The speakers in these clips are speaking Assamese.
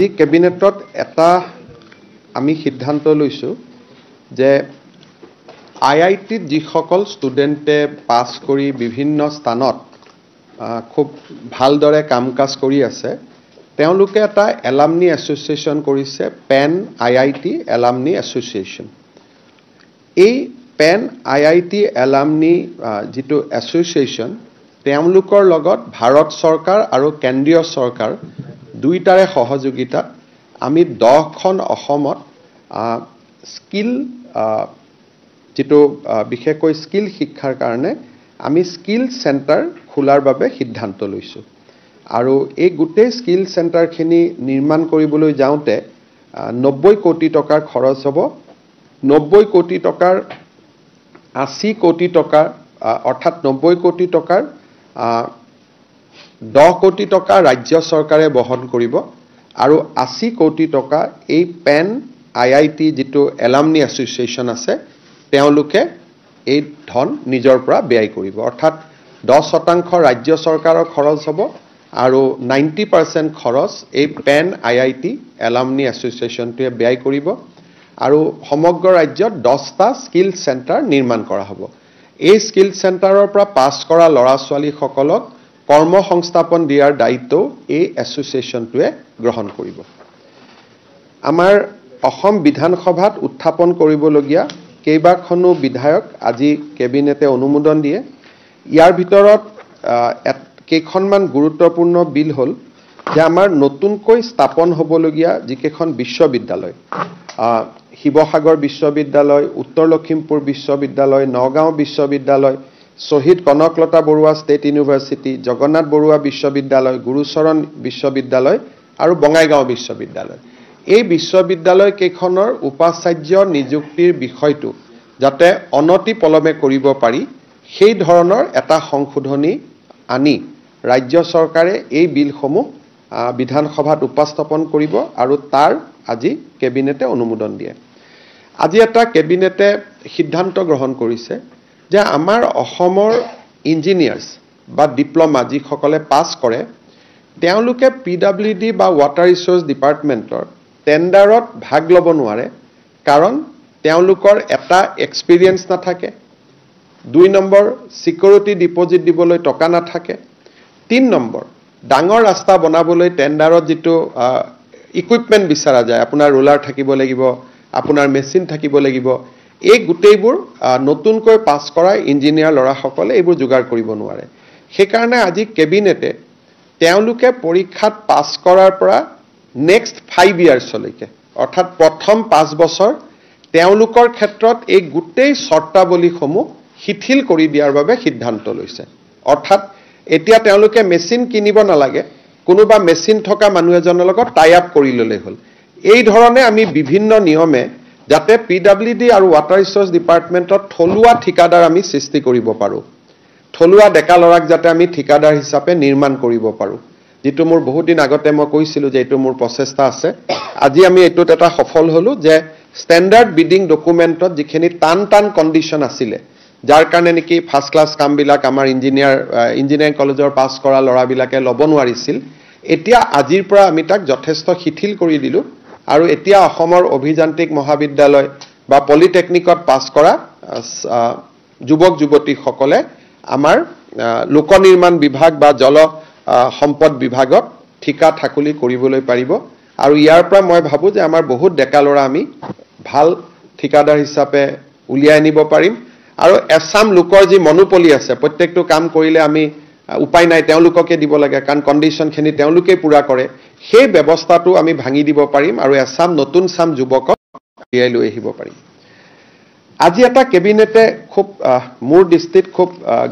এই কেবিনেটত এটা আমি সিদ্ধান্ত লৈছো যে আইআইটিত যিসকল ষ্টুডেণ্টে পাছ কৰি বিভিন্ন স্থানত খুব ভালদৰে কাম কাজ কৰি আছে তেওঁলোকে এটা এলামনি এছ'চিয়েশ্যন কৰিছে পেন আইআইটি এলামনি এছ'চিয়েশ্যন। এই পেন আইআইটি এলামনি যিটো এছ'চিয়েশ্যন তেওঁলোকৰ লগত ভাৰত চৰকাৰ আৰু কেন্দ্ৰীয় চৰকাৰ দুইটাৰে সহযোগিতাত আমি 10খন অসমত স্কিল যেটো বিশেষকৈ স্কিল শিক্ষাৰ কাৰণে আমি স্কিল সেন্টাৰ খোলাৰ বাবে সিদ্ধান্ত লৈছো। আৰু এই গোটেই স্কিল সেন্টাৰখিনি নিৰ্মাণ কৰিবলৈ যাওঁতে 90 কোটি টকাৰ খৰচ হ'ব। 90 কোটি টকাৰ 80 কোটি টকা অৰ্থাৎ 90 কোটি টকাৰ 10 কোটি টকা ৰাজ্য চৰকাৰে বহন কৰিব আৰু 80 কোটি টকা এই পেন আইআইটি যেটো এলামনি এছ'চিয়েশ্যন আছে তেওঁলোকে এই ধন নিজৰ পৰা ব্যয় কৰিব। অৰ্থাৎ 10% ৰাজ্য চৰকাৰৰ খৰচ হ'ব আৰু 90% খৰচ এই পেন আইআইটি এলামনি এছ'চিয়েশ্যনটোৱে ব্যয় কৰিব আৰু সমগ্ৰ ৰাজ্যত 10টা স্কিল সেন্টাৰ নিৰ্মাণ কৰা হ'ব। এই স্কিল সেন্টাৰৰ পৰা পাছ কৰা ল'ৰা ছোৱালীসকলক কৰ্ম সংস্থাপন দিয়াৰ দায়িত্ব এই এছ'চিয়েশ্যনটোৱে গ্ৰহণ কৰিব। আমাৰ অসম বিধানসভাত উত্থাপন কৰিবলগীয়া কেইবাখনো বিধায়ক আজি কেবিনেটে অনুমোদন দিয়ে। ইয়াৰ ভিতৰত কেইখনমান গুৰুত্বপূৰ্ণ বিল হ'ল যে আমাৰ নতুনকৈ স্থাপন হ'বলগীয়া যিকেইখন বিশ্ববিদ্যালয় শিৱসাগৰ বিশ্ববিদ্যালয়, উত্তৰ লখিমপুৰ বিশ্ববিদ্যালয়, নগাঁও বিশ্ববিদ্যালয়, শহীদ কনকলতা বৰুৱা ষ্টেট ইউনিভাৰ্চিটি, জগন্নাথ বৰুৱা বিশ্ববিদ্যালয়, গুৰুচৰণ বিশ্ববিদ্যালয় আৰু বঙাইগাঁও বিশ্ববিদ্যালয়, এই বিশ্ববিদ্যালয় কেইখনৰ উপাচাৰ্য নিযুক্তিৰ বিষয়টো যাতে অনতি পলমে কৰিব পাৰি সেই ধৰণৰ এটা সংশোধনী আনি ৰাজ্য চৰকাৰে এই বিলসমূহ বিধানসভাত উপস্থাপন কৰিব আৰু তাৰ আজি কেবিনেটে অনুমোদন দিয়ে। আজি এটা কেবিনেটে সিদ্ধান্ত গ্ৰহণ কৰিছে যে আমাৰ অসমৰ ইঞ্জিনিয়াৰ্ছ বা ডিপ্ল'মা যিসকলে পাছ কৰে তেওঁলোকে পিডব্লিউডি বা ৱাটাৰ ৰিচোৰ্চ ডিপাৰ্টমেণ্টৰ টেণ্ডাৰত ভাগ ল'ব নোৱাৰে, কাৰণ তেওঁলোকৰ এটা এক্সপিৰিয়েঞ্চ নাথাকে। 2 নম্বৰ সিকিউৰিটি ডিপজিট দিবলৈ টকা নাথাকে। 3 নম্বৰ ডাঙৰ ৰাস্তা বনাবলৈ টেণ্ডাৰত যেটো ইকুইপমেন্ট বিচাৰা যায়, আপোনাৰ ৰোলাৰ থাকিব লাগিব, আপোনাৰ মেচিন থাকিব লাগিব, এই গোটেইবোৰ নতুনকৈ পাছ কৰা ইঞ্জিনিয়াৰ ল'ৰাসকলে এইবোৰ যোগাৰ কৰিব নোৱাৰে। সেইকাৰণে আজি কেবিনেটে তেওঁলোকে পৰীক্ষাত পাছ কৰাৰ পৰা নেক্সট 5 ইয়াৰ্ছলৈকে অৰ্থাৎ প্ৰথম 5 বছৰ তেওঁলোকৰ ক্ষেত্ৰত এই গোটেই চৰ্তাৱলীসমূহ শিথিল কৰি দিয়াৰ বাবে সিদ্ধান্ত লৈছে। অৰ্থাৎ এতিয়া তেওঁলোকে মেচিন কিনিব নালাগে, কোনোবা মেচিন থকা মানুহ এজনৰ লগত টাই আপ কৰি ল'লে হ'ল। এই ধৰণে আমি বিভিন্ন নিয়মে যাতে পিডব্লিউডি আৰু ৱাটাৰ ৰিচোৰ্চ ডিপাৰ্টমেণ্টত থলুৱা ঠিকাদাৰ আমি সৃষ্টি কৰিব পাৰোঁ, থলুৱা ডেকা ল'ৰাক যাতে আমি ঠিকাদাৰ হিচাপে নিৰ্মাণ কৰিব পাৰোঁ, যেটো মোৰ বহুত দিন আগতে মই কৈছিলোঁ যে এইটো মোৰ প্ৰচেষ্টা আছে। আজি আমি এইটোত এটা সফল হ'লো যে ষ্টেণ্ডাৰ্ড বিডিং ডকুমেণ্টত যিখিনি টান কণ্ডিশ্যন আছিলে যাৰ কাৰণে নেকি ফাৰ্ষ্ট ক্লাছ কামবিলাক আমাৰ ইঞ্জিনিয়াৰিং কলেজৰ পাছ কৰা ল'ৰাবিলাকে ল'ব নোৱাৰিছিল, এতিয়া আজিৰ পৰা আমি তাক যথেষ্ট শিথিল কৰি দিলোঁ আৰু এতিয়া অসমৰ অভিযান্ত্ৰিক মহাবিদ্যালয় বা পলিটেকনিকত পাছ কৰা যুৱক যুৱতীসকলে আমাৰ লোক নিৰ্মাণ বিভাগ বা জল সম্পদ বিভাগত ঠিকা ঠাকুলি কৰিবলৈ পাৰিব আৰু ইয়াৰ পৰা মই ভাবোঁ যে আমাৰ বহুত ডেকা ল'ৰা আমি ভাল ঠিকাদাৰ হিচাপে উলিয়াই আনিব পাৰিম আৰু এছাম লোকৰ যি মনোপলি আছে প্ৰত্যেকটো কাম কৰিলে আমি উপায় নাই তেওঁলোককে দিব লাগে কাৰণ কণ্ডিশ্যনখিনি তেওঁলোকেই পূৰা কৰে, সেই ব্যৱস্থাটো আমি ভাঙি দিব পাৰিম আৰু এছাম নতুন চাম যুৱকক উলিয়াই লৈ আহিব পাৰিম। আজি এটা কেবিনেটে খুব মোৰ দৃষ্টিত খুব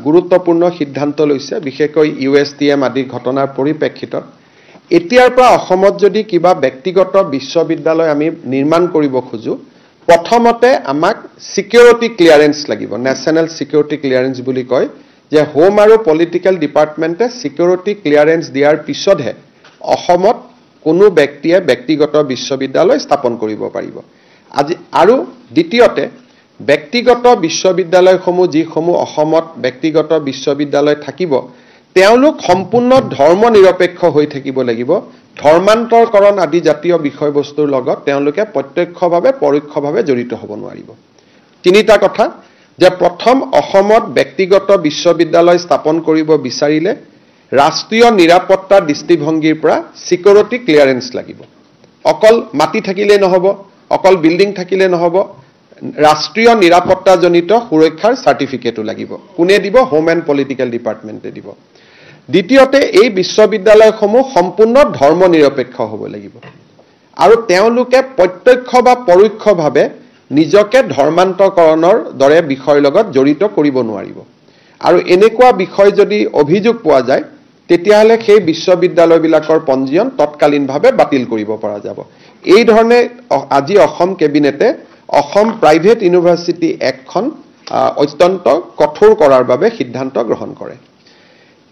গুৰুত্বপূৰ্ণ সিদ্ধান্ত লৈছে, বিশেষকৈ USTM আদিৰ ঘটনাৰ পৰিপ্ৰেক্ষিতত। এতিয়াৰ পৰা অসমত যদি কিবা ব্যক্তিগত বিশ্ববিদ্যালয় আমি নিৰ্মাণ কৰিব খোজো, প্ৰথমতে আমাক সিকিউৰিটি ক্লিয়াৰেন্স লাগিব, নেশ্যনেল সিকিউৰিটি ক্লিয়াৰেন্স বুলি কয়, যে হোম আৰু পলিটিকেল ডিপাৰ্টমেণ্টে সিকিউৰিটি ক্লিয়াৰেন্স দিয়াৰ পিছতহে অসমত কোনো ব্যক্তিয়ে ব্যক্তিগত বিশ্ববিদ্যালয় স্থাপন কৰিব পাৰিব। আজি আৰু দ্বিতীয়তে ব্যক্তিগত বিশ্ববিদ্যালয়সমূহ যিসমূহ অসমত ব্যক্তিগত বিশ্ববিদ্যালয় থাকিব তেওঁলোক সম্পূৰ্ণ ধৰ্ম নিৰপেক্ষ হৈ থাকিব লাগিব ধৰ্মান্তৰকৰণ আদি জাতীয় বিষয়বস্তুৰ লগত তেওঁলোকে প্ৰত্যক্ষভাৱে পৰোক্ষভাৱে জড়িত হ'ব নোৱাৰিব তিনিটা কথা যে প্ৰথম অসমত ব্যক্তিগত বিশ্ববিদ্যালয় স্থাপন কৰিব বিচাৰিলে ৰাষ্ট্ৰীয় নিৰাপত্তা দৃষ্টিভংগীৰ পৰা সিকিউৰিটি ক্লিয়াৰেন্স লাগিব অকল মাটি থাকিলে নহব অকল বিল্ডিং থাকিলে নহব ৰাষ্ট্ৰীয় নিৰাপত্তাজনিত সুৰক্ষাৰ সাৰ্টিফিকেটো লাগিব কোনে দিব হোম এণ্ড পলিটিক্যাল ডিপাৰ্টমেণ্টে দিব দ্বিতীয়তে এই বিশ্ববিদ্যালয়সমূহ সম্পূৰ্ণ ধৰ্ম নিৰপেক্ষ হ'ব লাগিব আৰু তেওঁলোকে প্ৰত্যক্ষ বা পৰোক্ষভাৱে নিজকে ধৰ্মান্তৰকৰণৰ দৰে বিষয়ৰ লগত জড়িত কৰিব নোৱাৰিব আৰু এনেকুৱা বিষয় যদি অভিযোগ পোৱা যায় তেতিয়াহলে সেই বিশ্ববিদ্যালয়বিলাকৰ পঞ্জীয়ন তৎকালীনভাৱে বাতিল কৰিব পৰা যাব এই ধৰণে আজি অসম কেবিনেটে অসম প্ৰাইভেট ইউনিভাৰ্চিটি এক্টখন অত্যন্ত কঠোৰ কৰাৰ বাবে সিদ্ধান্ত গ্ৰহণ কৰে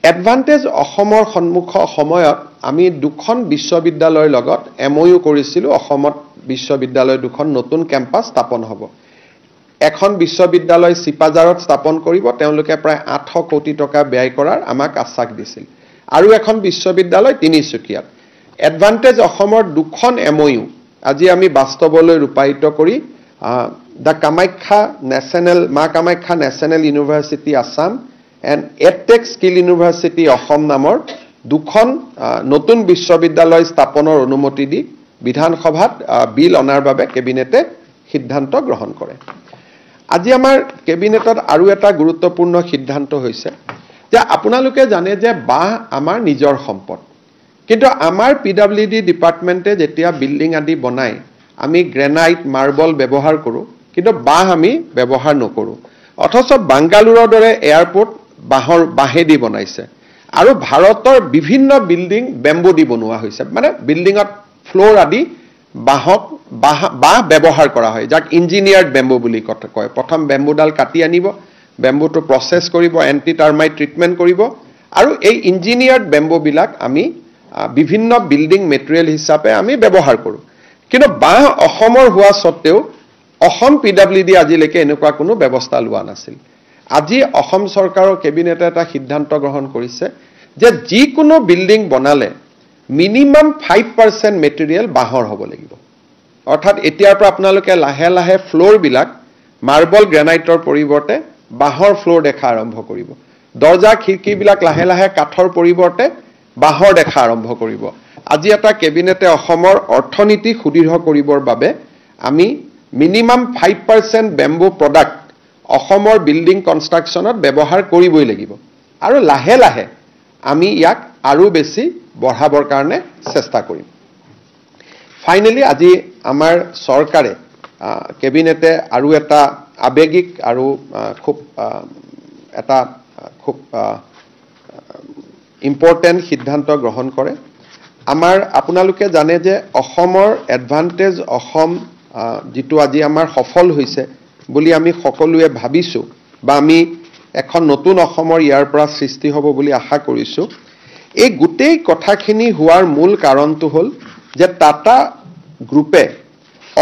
এডভান্টেজ অসমৰ সন্মুখ সময়ত আমি দুখন বিশ্ববিদ্যালয়ৰ লগত এমঅইউ কৰিছিলো অসমত বিশ্ববিদ্যালয় দুখন নতুন কেম্পাছ স্থাপন হ'ব এখন বিশ্ববিদ্যালয় সিপাজাৰত স্থাপন কৰিব তেওঁলোকে প্ৰায় 800 কোটি টকা ব্যয় কৰাৰ আমাক আশ্বাস দিছিল আৰু এখন বিশ্ববিদ্যালয় তিনিচুকীয়াত এডভান্টেজ অসমৰ দুখন এমঅইউ আজি আমি বাস্তৱলৈ ৰূপায়িত কৰি দা কামাখ্যা নেশ্যনেল মা Kamakhya national university Assam and edtech skill university Assam নামৰ দুখন নতুন বিশ্ববিদ্যালয় স্থাপনৰ অনুমতি দি বিধানসভাত বিল অনাৰ বাবে কেবিনেটে সিদ্ধান্ত গ্ৰহণ কৰে আজি আমাৰ কেবিনেটত আৰু এটা গুৰুত্বপূৰ্ণ সিদ্ধান্ত হৈছে যে আপোনালোকে জানে যে বাহ আমাৰ নিজৰ সম্পদ কিন্তু আমাৰ পিডব্লিউডি ডিপাৰ্টমেণ্টে যেতিয়া বিল্ডিং আদি বনায় আমি গ্ৰেনাইট মাৰ্বল ব্যৱহাৰ কৰোঁ কিন্তু বাহ আমি ব্যৱহাৰ নকৰোঁ অথচ বাংগালুৰৰ দৰে এয়াৰপোৰ্ট বাহেদি বনাইছে আৰু ভাৰতৰ বিভিন্ন বিল্ডিং বেম্বু দি বনোৱা হৈছে মানে বিল্ডিঙত ফ্লোৰ আদি বাহ ব্যৱহাৰ কৰা হয় যাক ইঞ্জিনিয়াৰ্ড বেম্বু বুলি কয় প্ৰথম বেম্বুডাল কাটি আনিব বেম্বুটো প্ৰসেস কৰিব এন্টি টাৰ্মাইট ট্ৰিটমেন্ট কৰিব আৰু এই ইঞ্জিনিয়াৰ্ড বেম্বুবিলাক আমি বিভিন্ন বিল্ডিং মেটেৰিয়েল হিচাপে আমি ব্যৱহাৰ কৰোঁ কিন্তু বাহ অসমৰ হোৱা সত্ত্বেও অসম পিডব্লিউডি আজিলৈকে এনেকুৱা কোনো ব্যৱস্থা লোৱা নাছিল আজি অসম চৰকাৰৰ কেবিনেটে এটা সিদ্ধান্ত গ্ৰহণ কৰিছে যে যিকোনো বিল্ডিং বনালে মিনিমাম 5% মেটেৰিয়েল বাহৰ হ'ব লাগিব অৰ্থাৎ এতিয়াৰ পৰা আপোনালোকে লাহে লাহে ফ্লোৰ বিলাক মাৰ্বল গ্ৰেনাইটৰ পৰিৱৰ্তে বাহৰ ফ্লোৰ দেখা আৰম্ভ কৰিব দৰ্জা খিৰকি বিলাক লাহে লাহে কাঠৰ পৰিৱৰ্তে বাহৰ দেখা আৰম্ভ কৰিব আজি এটা কেবিনেটে অসমৰ অৰ্থনীতি সুদৃঢ় কৰিবৰ বাবে আমি মিনিমাম 5% বেম্বু প্ৰডাক্ট অসমৰ বিল্ডিং কনষ্ট্ৰাকচনত ব্যৱহাৰ কৰিবই লাগিব আৰু লাহে লাহে আমি ইয়াক আৰু বেছি বঢ়াবৰ কাৰণে চেষ্টা কৰিম ফাইনালি আজি আমাৰ চৰকাৰে কেবিনেটে আৰু এটা আবেগিক আৰু খুব ইম্পৰ্টেন্ট সিদ্ধান্ত গ্ৰহণ কৰে আমাৰ আপোনালোকে জানে যে অসমৰ এডভান্টেজ অসম যেটো আজি আমাৰ সফল হৈছে বুলি আমি সকলোৱে ভাবিছো বা আমি এখন নতুন অসমৰ ইয়াৰ পৰা সৃষ্টি হ'ব বুলি আশা কৰিছো এই গোটেই কথাখিনি হোৱাৰ মূল কাৰণটো হ'ল যে টাটা গ্ৰুপে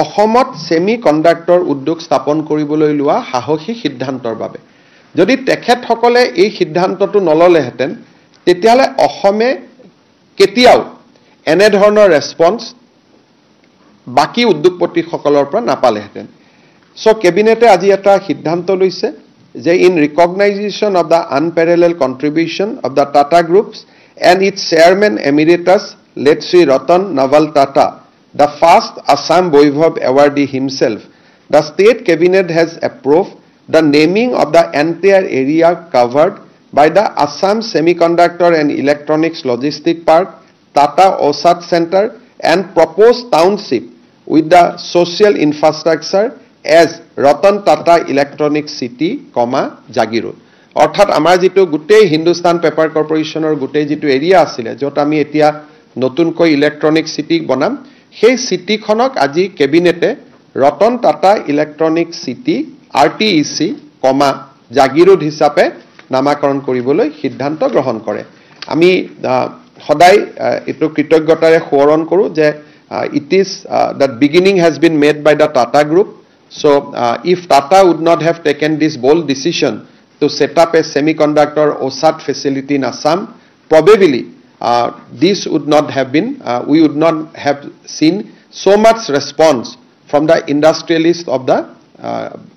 অসমত সেমি কণ্ডাক্টৰ উদ্যোগ স্থাপন কৰিবলৈ লোৱা সাহসী সিদ্ধান্তৰ বাবে যদি তেখেতসকলে এই সিদ্ধান্তটো নললেহেঁতেন তেতিয়াহলে অসমে কেতিয়াও এনে ধৰণৰ ৰেসপন্স বাকি উদ্যোগপতিসকলৰ পৰা নাপালেহেঁতেন সো কেবিনেটে আজি এটা সিদ্ধান্ত লৈছে যে in recognition of the unparalleled contribution of the Tata groups and its chairman emeritus late Sri Ratan Naval Tata, the first Assam Vaibhav awardee himself, the state cabinet has approved the naming of the entire area covered by the Assam Semiconductor and Electronics Logistic Park, Tata OSAT Center and proposed township with the social infrastructure as Ratan Tata Electronic City, Jagirod. অৰ্থাৎ আমাৰ যেটো গুটেই হিন্দুস্তান পেপাৰ কৰ্পোৰেচনৰ গুটেই যেটো এৰিয়া আছিল যত আমি এতিয়া নতুনকৈ ইলেক্ট্ৰনিক সিটি বনাম সেই সিটিখনক আজি কেবিনেটে ৰতন টাটা ইলেক্ট্ৰনিক সিটি আৰটিইসি, জাগিৰোড হিচাপে নামাকৰণ কৰিবলৈ সিদ্ধান্ত গ্ৰহণ কৰে আমি সদায় এটো কৃতজ্ঞতাৰে সোঁৱৰণ কৰো যে it is that beginning has been made by the Tata group so if Tata would not have taken this bold decision to set up a semiconductor OSAT facility in Assam, probably this would not have been, we would not have seen so much response from the industrialists of the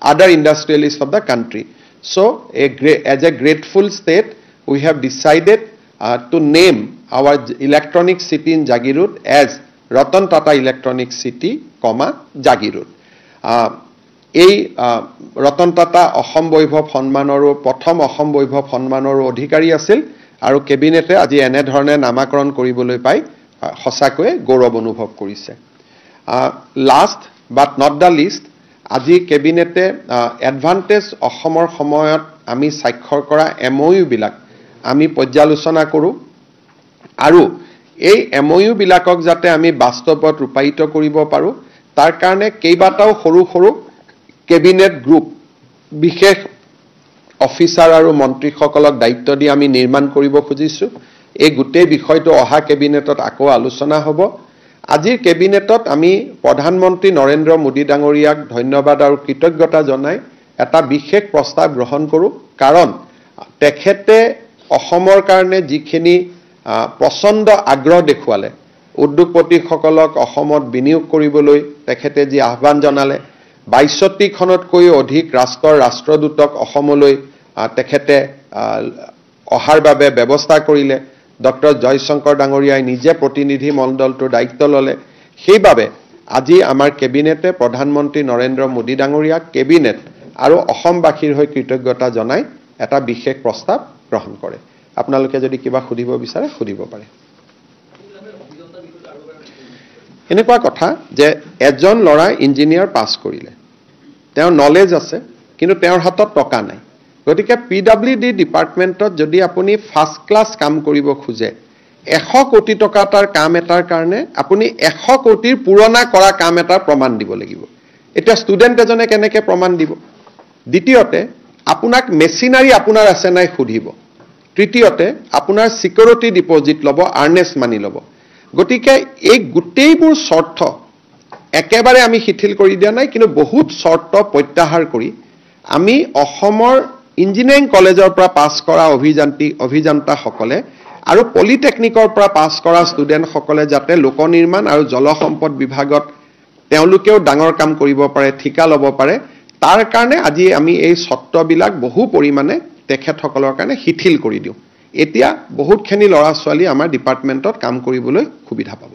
other industrialists of the country. So, as a grateful state, we have decided to name our electronic city in Jagirud as Ratan Tata Electronic City, Jagirud. এই ৰতন টাটা অসম বৈভৱ সন্মানৰো প্ৰথম অসম বৈভৱ সন্মানৰ অধিকাৰী আছিল আৰু কেবিনেটে আজি এনে ধৰণে নামাকৰণ কৰিবলৈ পাই সঁচাকৈ গৌৰৱ অনুভৱ কৰিছে last but not da list আজি কেবিনেটে এডভান্টেজ অসমৰ সময়ত আমি স্বাক্ষৰ কৰা এমঅইউ বিলাক আমি পৰ্যালোচনা কৰো আৰু এই এমঅইউ বিলাকক যাতে আমি বাস্তৱত ৰূপায়িত কৰিব পাৰো তাৰ কাৰণে কেইবাটাও সৰু সৰু কেবিনেট গ্ৰুপ বিশেষ অফিচাৰ আৰু মন্ত্ৰীসকলক দায়িত্ব দি আমি নিৰ্মাণ কৰিব খুজিছো এই গোটেই বিষয়টো অহা কেবিনেটত আকৌ আলোচনা হ'ব আজিৰ কেবিনেটত আমি প্ৰধানমন্ত্ৰী নৰেন্দ্ৰ মোদী ডাঙৰীয়াক ধন্যবাদ আৰু কৃতজ্ঞতা জনাই এটা বিশেষ প্ৰস্তাৱ গ্ৰহণ কৰো কাৰণ তেখেতে অসমৰ কাৰণে যিখিনি প্ৰচণ্ড আগ্ৰহ দেখুৱালে উদ্যোগপতিসকলক অসমত বিনিয়োগ কৰিবলৈ তেখেতে যি আহ্বান জনালে ৬২খনতকৈ অধিক ৰাষ্ট্ৰদূতক অসমলৈ তেখেতে অহাৰ বাবে ব্যৱস্থা কৰিলে ডক্টৰ জয়শংকৰ ডাঙৰীয়াই নিজে প্ৰতিনিধি মণ্ডলটোৰ দায়িত্ব ল'লে সেইবাবে আজি আমাৰ কেবিনেটে প্ৰধানমন্ত্ৰী নৰেন্দ্ৰ মোদী ডাঙৰীয়াক কেবিনেট আৰু অসমবাসীৰ হৈ কৃতজ্ঞতা জনাই এটা বিশেষ প্ৰস্তাৱ গ্ৰহণ কৰে আপোনালোকে যদি কিবা সুধিব বিচাৰে সুধিব পাৰে এনেকুৱা কথা যে এজন ল'ৰা ইঞ্জিনিয়াৰ পাছ কৰিলে তেওঁৰ নলেজ আছে কিন্তু তেওঁৰ হাতত টকা নাই গতিকে পিডব্লিউডি ডিপাৰ্টমেণ্টত যদি আপুনি ফাৰ্ষ্ট ক্লাছ কাম কৰিব খোজে 100 কোটি টকা তাৰ কাম এটাৰ কাৰণে আপুনি 100 কোটিৰ পুৰণা কৰা কাম এটাৰ প্ৰমাণ দিব লাগিব এটা ষ্টুডেণ্ট এজনে কেনেকৈ প্ৰমাণ দিব দ্বিতীয়তে আপোনাক মেচিনাৰী আপোনাৰ আছে নাই সুধিব তৃতীয়তে আপোনাৰ সিকিউৰিটি ডিপজিট ল'ব আৰ্নেষ্ট মানি ল'ব গতিকে এই গোটেইবোৰ শৰ্ত একেবাৰে আমি শিথিল কৰি দিয়া নাই কিন্তু বহুত শৰ্ত প্ৰত্যাহাৰ কৰি আমি অসমৰ ইঞ্জিনিয়াৰিং কলেজৰ পৰা পাছ কৰা অভিযন্তাসকলে আৰু পলিটেকনিকৰ পৰা পাছ কৰা ষ্টুডেণ্টসকলে যাতে লোক নিৰ্মাণ আৰু জলসম্পদ বিভাগত তেওঁলোকেও ডাঙৰ কাম কৰিব পাৰে ঠিকা ল'ব পাৰে তাৰ কাৰণে আজি আমি এই শৰ্তবিলাক বহু পৰিমাণে তেখেতসকলৰ কাৰণে শিথিল কৰি দিওঁ এতিয়া বহুতখিনি ল'ৰা ছোৱালী আমাৰ ডিপাৰ্টমেণ্টত কাম কৰিবলৈ সুবিধা পাব